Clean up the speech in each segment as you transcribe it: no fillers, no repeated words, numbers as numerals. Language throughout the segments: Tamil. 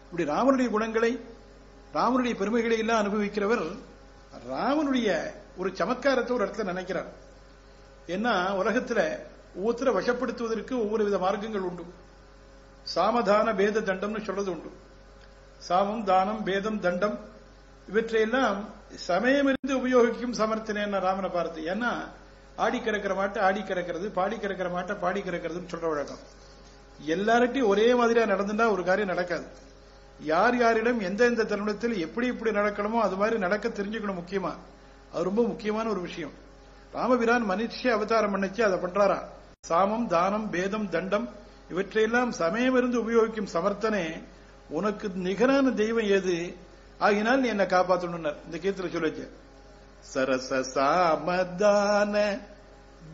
இப்படி ராமனுடைய குணங்களை, ராமனுடைய பெருமைகளை எல்லாம் அனுபவிக்கிறவர் ராமனுடைய ஒரு சமத்காரத்தை ஒரு இடத்துல நினைக்கிறார். ஏன்னா உலகத்துல ஒவ்வொருத்தரை வசப்படுத்துவதற்கு ஒவ்வொரு வித மார்க்கங்கள் உண்டு. சாமதான பேத தண்டம்னு சொல்றது உண்டு. சாமம், தானம், பேதம், தண்டம் இவற்றையெல்லாம் சமயமிருந்து உபயோகிக்கும் சமர்த்தனை ராமனை பார்த்து. ஏன்னா ஆடி கறக்கிற மாட்டை ஆடி கறக்கிறது, பாடி கறக்கிற மாட்டை பாடி கறக்கிறதுன்னு சொல்ற வழக்கம். எல்லார்ட்டையும் ஒரே மாதிரியா நடந்துட்டா ஒரு காரியம் நடக்காது. யார் யாரிடம் எந்த தருணத்தில் எப்படி நடக்கணுமோ அது மாதிரி நடக்க தெரிஞ்சுக்கணும். முக்கியமா அது ரொம்ப முக்கியமான ஒரு விஷயம். ராமபிரான் மனுஷ அவதாரம் பண்ணிச்சு அதை பண்றாரா. சாமம், தானம், பேதம், தண்டம் இவற்றையெல்லாம் சமயமிருந்து உபயோகிக்கும் சமர்த்தனே, உனக்கு நிகரான தெய்வம் ஏது? ஆகினால் நீ என்ன காப்பாற்றணும் இந்த கீர்த்தனை சொல்லிச்சு. சரச சாமதான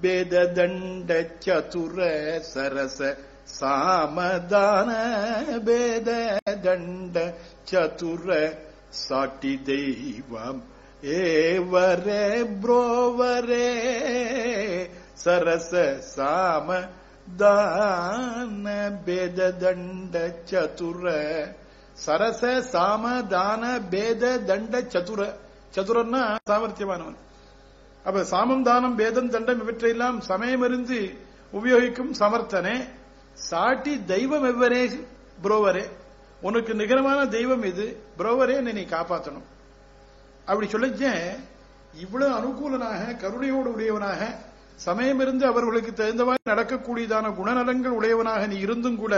பேத தண்ட சதுர, சரச சாமதான பேத தண்ட சதுர, சாட்டி தெய்வம் ஏவரே புரோவரே, சரச சாம தான பேத தண்ட சதுர, சரச சாம தான பேத தண்ட சதுர. சதுரன்னா சாமர்த்தியமானவன். அப்ப சாமம், தானம், பேதம், தண்டம் இவற்றையெல்லாம் சமயமிருந்து உபயோகிக்கும் சமர்த்தனே, சாட்டி தெய்வம் எவ்வரே புரோவரே, உனக்கு நிகரமான தெய்வம் இது புரோவரே, நீ காப்பாற்றணும். அப்படி சொல்லிச்ச இவ்வளவு அனுகூலனாக கருணையோடு உடையவனாக சமயமிருந்து அவர்களுக்கு தகுந்தவாறு நடக்கக்கூடியதான குணநலங்கள் உடையவனாக நீ இருந்தும் கூட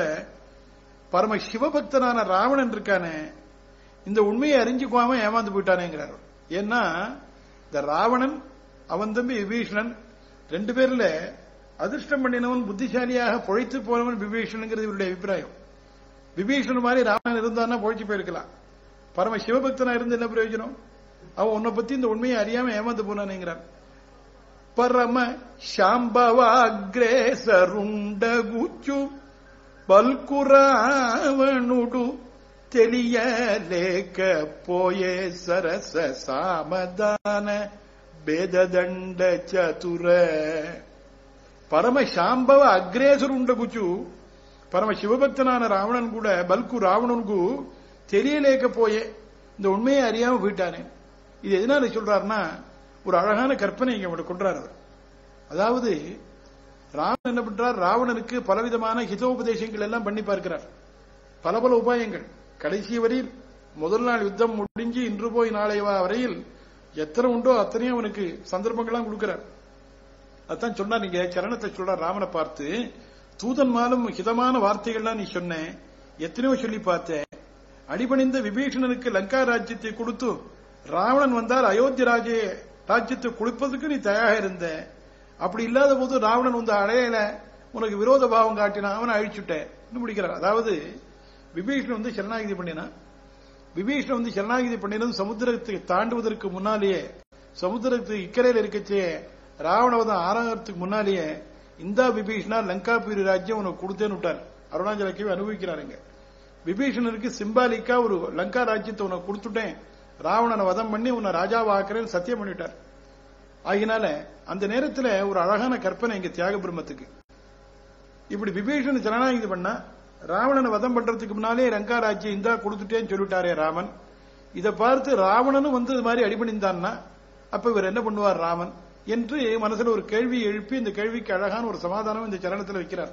பரம சிவபக்தனான ராவணன் இருக்கானே, இந்த உண்மையை அறிஞ்சுக்குவாம ஏமாந்து போயிட்டானேங்கிறார். ஏன்னா இந்த ராவணன் அவன் தம்பி விபீஷணன் ரெண்டு பேர்ல அதிர்ஷ்டம் பண்ணினவன் புத்திசாலியாக பொழைத்து போனவன் விபீஷணனுங்கிறது இவருடைய அபிப்பிராயம். விபீஷணன் மாதிரி ராவணன் இருந்தான்னா பொழைச்சு போயிருக்கலாம். பரம சிவபக்தனா இருந்து என்ன பிரயோஜனம்? அவன் உன்னை பத்தி இந்த உண்மையை அறியாம ஏமாந்து போனானேங்கிறான். பரம శాంబవాగ్రేసరుండగుచు బల్కురావణుడు తెలియలేకపోయే సరస సామదాన భేదదండ చతుర. பரம శాంబవ అగ్రేసరుండగుచు, பரம சிவபக்தனான ராவணன் கூட பல்கு ராவணனுக்கு தெரியலேకపోயே இந்த உண்மையை அறியாம போயிட்டானே. இது எதனால சொல்றாருன்னா ஒரு அழகான கற்பனை இங்க கொண்டார் அவர். அதாவது ராவணன் என்ன பண்றார், ராவணனுக்கு பலவிதமான ஹிதோபதேசங்கள் எல்லாம் பண்ணி பார்க்கிறார். பல பல உபாயங்கள். கடைசி வரையில் முதல் நாள் யுத்தம் முடிஞ்சு இன்று போய் நாளை வரையில் எத்தனை உண்டோ அத்தனையும் அவனுக்கு சந்தர்ப்பங்கள்லாம் கொடுக்கிறார். அதான் சொன்னா நீங்க சரணத்தை சொல்றார் ராமனை பார்த்து, தூதன்மாலும் ஹிதமான வார்த்தைகள்லாம் நீ சொன்ன, எத்தனையோ சொல்லி பார்த்த. அடிபணிந்த விபீஷணனுக்கு லங்கா ராஜ்யத்தை கொடுத்து ராவணன் வந்தால் அயோத்திய ராஜ்யத்தை கொடுப்பதற்கு நீ தயாராக இருந்த. அப்படி இல்லாத போது ராவணன் வந்து அடையல, உனக்கு விரோத பாவம் காட்டினா, அவனை அழிச்சுட்டேன் முடிக்கிறார். அதாவது விபீஷணன் வந்து சரணாகிதி பண்ணினான். விபீஷணன் வந்து சரணாகிதி பண்ணினது சமுத்திரத்தை தாண்டுவதற்கு முன்னாலேயே, சமுத்திரத்துக்கு இக்கரையில் இருக்கச்சே ராவணவதம் ஆரம்பத்துக்கு முன்னாலேயே இந்த விபீஷணா லங்காபுரி ராஜ்யம் உனக்கு கொடுத்தேன்னு விட்டார். அருணாச்சலக்கே அனுபவிக்கிறாருங்க. விபீஷணனுக்கு சிம்பாலிக்கா ஒரு லங்கா ராஜ்யத்தை உனக்கு கொடுத்துட்டேன், ராவணனை வதம் பண்ணி உன்னை ராஜாவை ஆக்கிறேன்னு சத்தியம் பண்ணிட்டார். ஆகினால அந்த நேரத்தில் ஒரு அழகான கற்பனை இங்க தியாக பிரம்மத்துக்கு. இப்படி விபீஷணன் சரணாகிதி பண்ணா ராவணனை வதம் பண்றதுக்கு முன்னாலே லங்கா ராஜ்யம் இந்தா கொடுத்துட்டேன்னு சொல்லிட்டாரே ராமன். இதை பார்த்து ராவணனும் வந்து இது மாதிரி அடிபணிந்தான்னா அப்ப இவர் என்ன பண்ணுவார் ராமன் என்று மனசுல ஒரு கேள்வி எழுப்பி இந்த கேள்விக்கு அழகான ஒரு சமாதானம் இந்த சரணத்தில் வைக்கிறார்.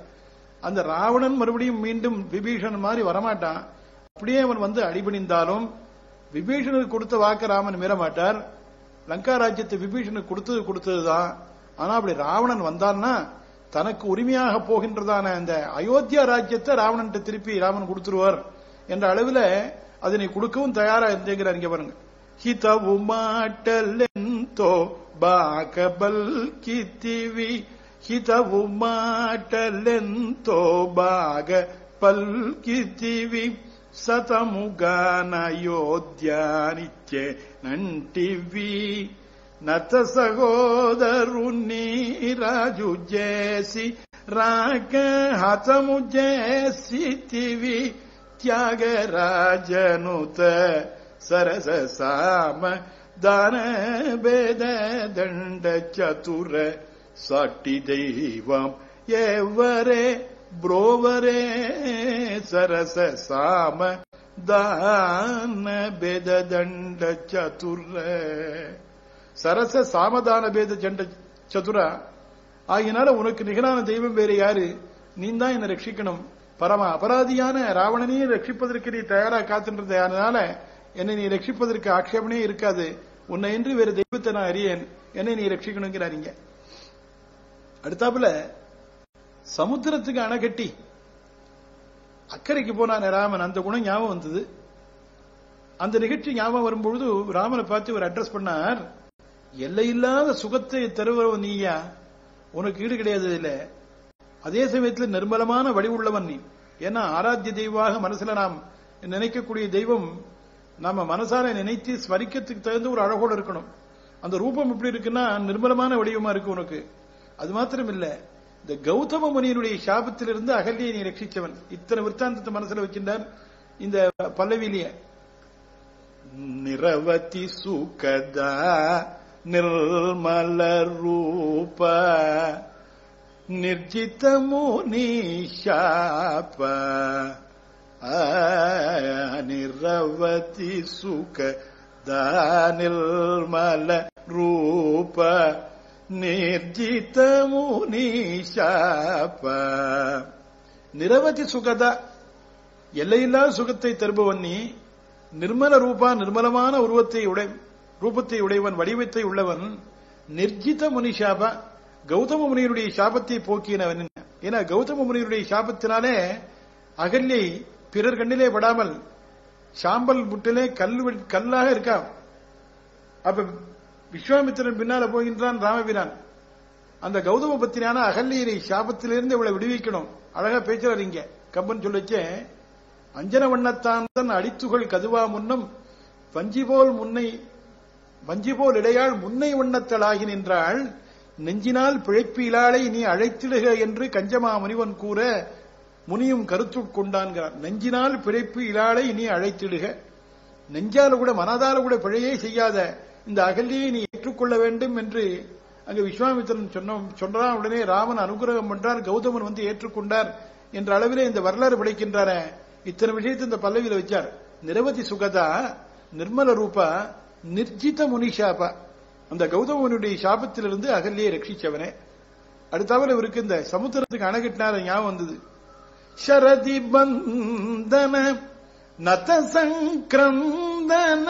அந்த ராவணன் மறுபடியும் மீண்டும் விபீஷணன் மாதிரி வரமாட்டான். அப்படியே அவன் வந்து அடிபணிந்தாலும் விபீஷணனுக்கு கொடுத்த வாக்க ராமன் மீறமாட்டார். லங்கா ராஜ்யத்தை விபீஷனுக்கு கொடுத்ததுதான். ஆனா அப்படி ராவணன் வந்தான்னா தனக்கு உரிமையாக போகின்றதான அந்த அயோத்தியா ராஜ்யத்தை ராவணன் திருப்பி ராமன் கொடுத்துருவார் என்ற அளவில் அதனை கொடுக்கவும் தயாரா இருந்தேங்கிறார். இங்க பாருங்க, ஹிதவு மாட்டலெந்தோ பாகபல் கித்திவி, ஹிதவு மாட்டலெந்தோ பாக பல் கித்திவி, సతముగానయోధ్యానిచ్చే నంటివి, నత సహోదరుని రాజు చేసి రాక హతము చేసితివి, త్యాగరాజనుత సరస సామ దాన భేద దండ చతుర, సాటి దైవం ఎవరే బ్రోవరే, సరస సామ தான பேத தண்ட சதுர சரச சாமதான பேத சண்ட சதுரா ஆகினால உனக்கு நிகரான தெய்வம் வேறு யாரு? நீ தான் என்னை ரட்சிக்கணும். பரம அபராதியான ராவணனையும் ரட்சிப்பதற்கு நீ தயாரா காத்துன்றது. அதனால என்னை நீ ரட்சிப்பதற்கு ஆட்சேபனே இருக்காது. உன்னை என்று வேறு தெய்வத்தை நான் அறியேன், என்னை நீ ரட்சிக்கணுங்கிறாருங்க. அடுத்தாப்புல சமுத்திரத்துக்கு அணை கட்டி அக்கறைக்கு போனான் ராமன். அந்த குணம் ஞாபகம் வந்தது. அந்த நிகழ்ச்சி ஞாபகம் வரும்பொழுது ராமனை பார்த்து ஒரு அட்ரஸ் பண்ணார். எல்லையில்லாத சுகத்தை தருவன் நீயா, உனக்கு ஈடு கிடையாது இல்ல. அதே சமயத்தில் நிர்மலமான வடிவுள்ளவன் நீ. ஏன்னா ஆராத்திய தெய்வமாக மனசுல நாம் நினைக்கக்கூடிய தெய்வம் நாம மனசார நினைத்து ஸ்மரிக்கத்துக்கு தகுந்த ஒரு அழகோடு இருக்கணும். அந்த ரூபம் எப்படி இருக்குன்னா நிர்மலமான வடிவமா இருக்கு உனக்கு. அது மாத்திரம் இல்ல, இந்த கௌதம முனியினுடைய சாபத்திலிருந்து அகல்யை நீ ரட்சிச்சவன். இத்தனை விற்த்தாந்தத்தை மனசுல வச்சிருந்தார் இந்த பல்லவியிலேயே. நிரவதி சுகதா நிர்மல ரூப நிர்ஜித முனி சாப நிரவதி சுகதா நிர்மல ரூப நிர்ஜித முனி சாப. நிரவதி சுகதா எல்லையில்லா சுகத்தை தருபவன் நீ. நிர்மல ரூபா நிர்மலமான ரூபத்தை உடையவன், வடிவத்தை உள்ளவன். நிர்ஜித முனி சாபா கௌதம முனியருடைய சாபத்தை போக்கியவன். ஏன்னா கௌதம முனியருடைய சாபத்தினாலே அகல்யை பிறர் கண்ணிலே படாமல் சாம்பல் முட்டிலே கல்லாக இருக்கா. அப்ப விஸ்வாமித்திரன் பின்னால போகின்றான் ராமபிரான். அந்த கௌதம பத்தினான அகல்யை சாபத்திலிருந்து இவளை விடுவிக்கணும். அழகா பேச்சுறாரு இங்க கம்பன் சொல்லிச்சே. அஞ்சன வண்ணத்தான் தன் அடித்துகள் கதுவா முன்னம் வஞ்சிபோல் இடையாள் முன்னை வண்ணத்தளாகி நின்றாள். நெஞ்சினால் பிழைப்பு இலாளை நீ அழைத்திடுக என்று கஞ்சமா முனிவன் கூற முனியும் கருத்துக்கொண்டான்கிறார். நெஞ்சினால் பிழைப்பு இலாளை நீ அழைத்திடுக. நெஞ்சால கூட மனதால கூட பிழையே செய்யாத இந்த அகல்யை நீ ஏற்றுக்கொள்ள வேண்டும் என்று அங்கு விஸ்வாமித்திரன் சொன்னான். உடனே ராமன் அனுகிரகம் பண்றார். கௌதமன் வந்து ஏற்றுக்கொண்டார் என்ற அளவிலே இந்த வரலாறு படைக்கின்றார. இத்தனை விஷயத்தை இந்த பல்லவியில வச்சார். நிரவதி சுகதா நிர்மல ரூபா நிர்ஜித முனிஷாபா அந்த கௌதமனுடைய சாபத்திலிருந்து அகல்யை ரட்சிச்சவனே. அடுத்தவரை இவருக்கு இந்த சமுத்திரத்துக்கு அணைகட்டினார ஞாபகம் வந்தது. ஷரதி பந்தன நத சங்கிரந்தன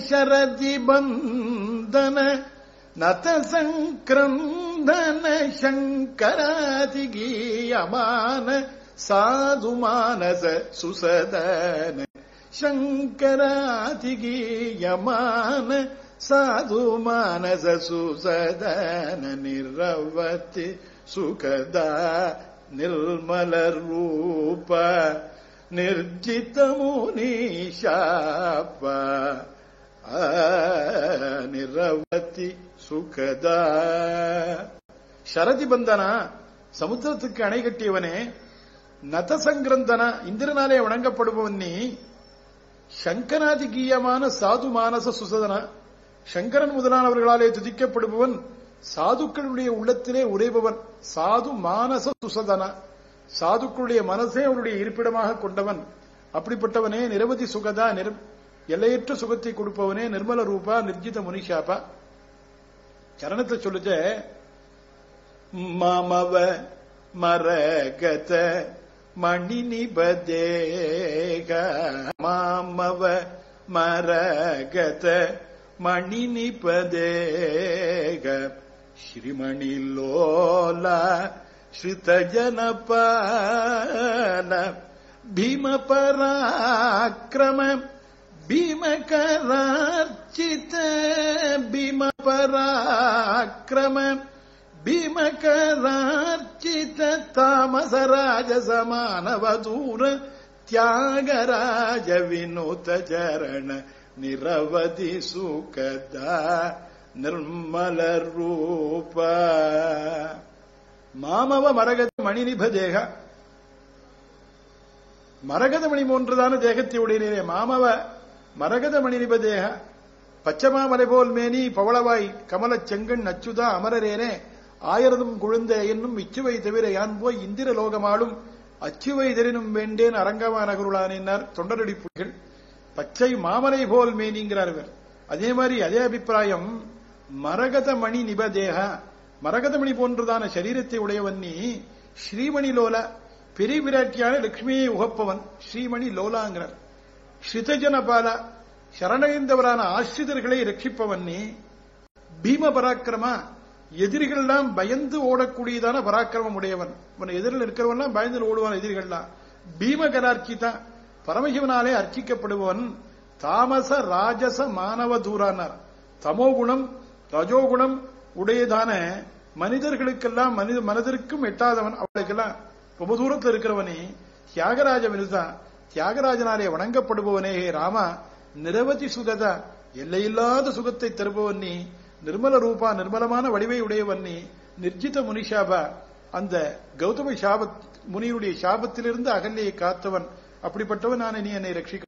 ஷரதி பந்தன நத சங்கிரந்தன சங்கராதி கீயமான சாது மானச சுசதன சங்கராதி கீயமான சாது மானச சுசதன நிரவதி சுகதா நிர்மல ரூப நிர்ஜித முனி சாப நிரவதி சுகதா. ஷரதி பந்தனா சமுத்திரத்துக்கு அணை கட்டியவனே. நதசங்கிரந்தனா இந்திரனாலே வணங்கப்படுபவன் நீ. சங்கராதி கீயமான சாது மானச சுசதனா சங்கரன் முதலானவர்களாலே துதிக்கப்படுபவன். சாதுக்களுடைய உள்ளத்திலே உரைபவன். சாது மானச சுசதனா சாதுக்களுடைய மனசே அவருடைய இருப்பிடமாக கொண்டவன். அப்படிப்பட்டவனே நிரவதி சுகதா எல்லையற்ற சுகத்தை கொடுப்பவனே. நிர்மல ரூபா நிர்ஜித முனிஷாபா. சரணத்தை சொல்லுச்ச. மாமவ மரகத மணி நிபதேக மாமவ மரகத மணி நிபதேக ஸ்ரீமணி லோலா ஸ்ருத ஜனபால பீம பராக்கிரம பீமகரார்ச்சித பீம பராக்கிரம பீமகரார்ச்சித தாமசராஜ சமானவதூர தியாகராஜ வினோத சரண நிரவதி சுகதா நிர்மல ரூப. மாமவ மரகத மணிநிபதேக மரகதமணி போன்றதான தேகத்தை உடையனே. மாமவ மரகத மணிநிபதேக பச்சமாமலை போல் மேனி பவளவாய் கமலச் செங்கண் அச்சுதா அமரரேனே ஆயிரதும் குழுந்த என்னும் இச்சுவை தவிர யான் போய் இந்திர லோகமாளும் அச்சுவைதரினும் வேண்டேன் அரங்கமான நகருளானினார் தொண்டரடி புலிகள். பச்சை மாமரை போல் மேனிங்கிறார் இவர். அதே மாதிரி அதே அபிப்பிராயம் மரகதமணி நிபதேக, மரகதமணி போன்றதான சரீரத்தை உடையவன் நீ. ஸ்ரீமணி லோலா, பெரிய விராட்டியான லட்சுமியை உகப்பவன் ஸ்ரீமணி லோலாங்கிறார். ஸ்ரிதஜனபால, சரணடைந்தவரான ஆசிரியர்களை ரட்சிப்பவன் நீ. பீம பராக்கிரமா, எதிரிகள்லாம் பயந்து ஓடக்கூடியதான பராக்கிரமம் உடையவன். இவன் எதிரில் இருக்கிறவன்லாம் பயந்து ஓடுவான் எதிரிகள்லாம். பீமகரார்ச்சிதா, பரமசிவனாலே அர்ச்சிக்கப்படுபவன். தாமச ராஜச மானவ தூரானார், தமோகுணம் ரஜோகுணம் உடையதான மனிதர்களுக்கெல்லாம் மனதிற்கும் எட்டாதவன், அவளுக்கெல்லாம் ரொம்ப தூரத்தில் இருக்கிறவனே. தியாகராஜ விருதா, தியாகராஜனாலே வணங்கப்படுபவனே. ஹே ராமா, நிரவதி சுகதா, எல்லையில்லாத சுகத்தை தருபவன் நீ. நிர்மல ரூபா, நிர்மலமான வடிவை உடையவன் நீ. நிர்ஜித முனிஷாபா, அந்த கௌதம முனியுடைய சாபத்திலிருந்து அகல்லையை காத்தவன். அப்படிப்பட்டவன் நான், நீ என்னை ரட்சிக்க.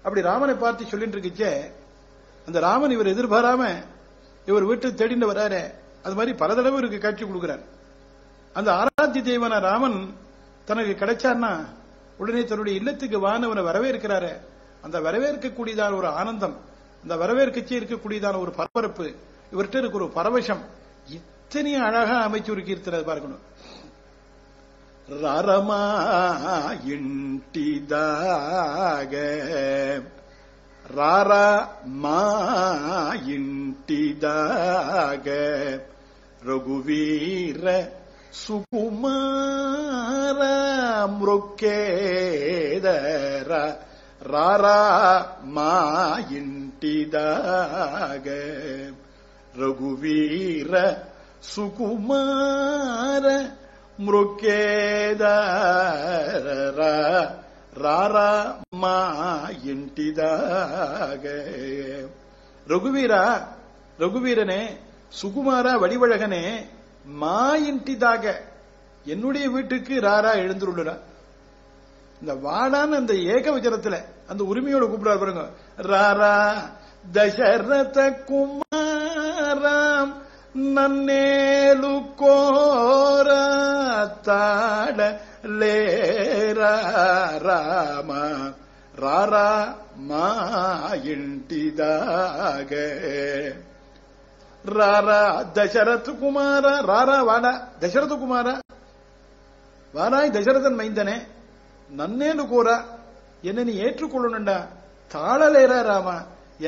அப்படி ராமனை பார்த்து சொல்லிட்டு இருக்குச்சே, அந்த ராமன் இவர் எதிர்பாராம இவர் வீட்டு தேடிட்டு வராரு. அது மாதிரி பல தடவை இவருக்கு காட்சி கொடுக்கிறார். அந்த ஆராத்திய தேவன ராமன் தனக்கு கிடைச்சார்னா உடனே தன்னுடைய இல்லத்துக்கு வானவனை வரவேற்கிறாரு. அந்த வரவேற்கக்கூடியதான ஒரு ஆனந்தம், அந்த வரவேற்கச்சே இருக்கக்கூடியதான ஒரு பரபரப்பு, இவர்கிட்ட இருக்க ஒரு பரவசம், இத்தனையும் அழகா அமைச்சு ஒரு கீர்த்தனை பார்க்கணும். ரரமா இண்டிதாக, ரரமா இண்டிதாக, ரகுவீர சுகுமார மிருக்கேதர, ரரமா இண்டிதாக, ரகுவீர சுகுமார மிருக்கேதர, ராரா மா இண்டிதாக. ரகுவீரா, ரகுவீரனே, சுகுமாரா வடிவழகனே, மா இண்டிதாக, என்னுடைய வீட்டுக்கு ராரா எழுந்துள்ள. இந்த வாடான்னு அந்த ஏக வச்சனத்துல அந்த உரிமையோட கூப்பிடாரு பாருங்க. ராரா தசரத குமாரம் நன்னேலு கோர தாட லேரா ராம, ராரா மா இண்டிதாக. ராரா தசரத குமார, ராரா வாடா தசரத குமார, வாராய் தசரதன் மைந்தனே, நன்னேலு கோரா, என்ன நீ ஏற்றுக்கொள்ளணும்டா. தாளலேரா ராமா,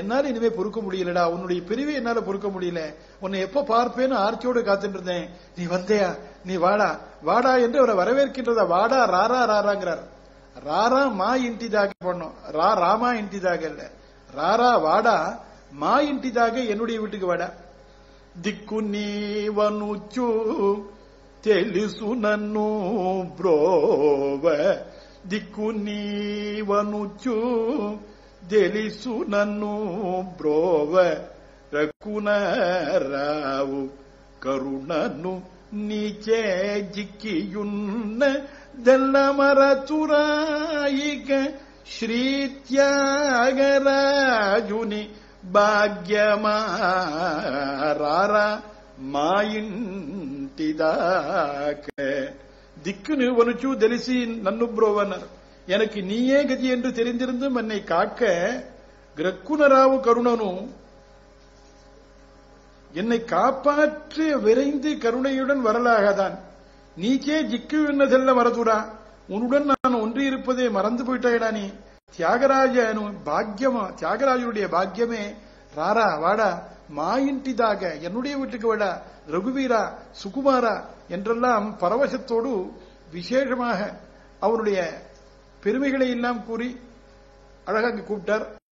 என்னால இனிமே பொறுக்க முடியலடா, உன்னுடைய பிரிவை என்னால பொறுக்க முடியல, உன்னை எப்ப பார்ப்பேன்னு ஆர்ச்சியோடு காத்துட்டு இருந்தேன், நீ வந்தையா, நீ வாடா வாடா என்று அவரை வரவேற்கின்றதா. வாடா ராரா ராராங்கிறார். ராரா மா இண்டிதாக பண்ணோம், ராமா இண்டிதாக இல்ல, ராரா வாடா மா இண்டிதாக, என்னுடைய வீட்டுக்கு வாடா. దిక్కు నీవనుచు తెలుసు నన్ను బ్రోవ, దిక్కు నీవనుచు తెలుసు నన్ను బ్రోవ, రకునరావు కరుణను నీచే జిక్కియున్న దెల్లమరచురాయిక, శ్రీ త్యాగరాజుని భాగ్యమా, రారా మా ఇంటిదాక. దిక్కు నువ్వనుచు తెలిసి నన్ను బ్రోవన్నారు, எனக்கு நீயே கதி என்று தெரிந்திருந்தும் என்னை காக்க, கிரக்குனராவு கருணனு, என்னை காப்பாற்ற விரைந்து கருணையுடன் வரலாகதான். நீச்சே ஜிக்கு என்னதெல்ல மறதுடா, உன்னுடன் நான் ஒன்றி இருப்பதே மறந்து போயிட்டாயடா நீ. தியாகராஜனு பாக்கியமா, தியாகராஜனுடைய பாக்கியமே, ராரா வாடா மா இண்டிதாக, என்னுடைய வீட்டுக்கு வாடா, ரகுவீரா சுகுமாரா என்றெல்லாம் பரவசத்தோடு விசேஷமாக அவருடைய பெருமைகளை எல்லாம் கூறி அழகாக கூப்பிட்டார்.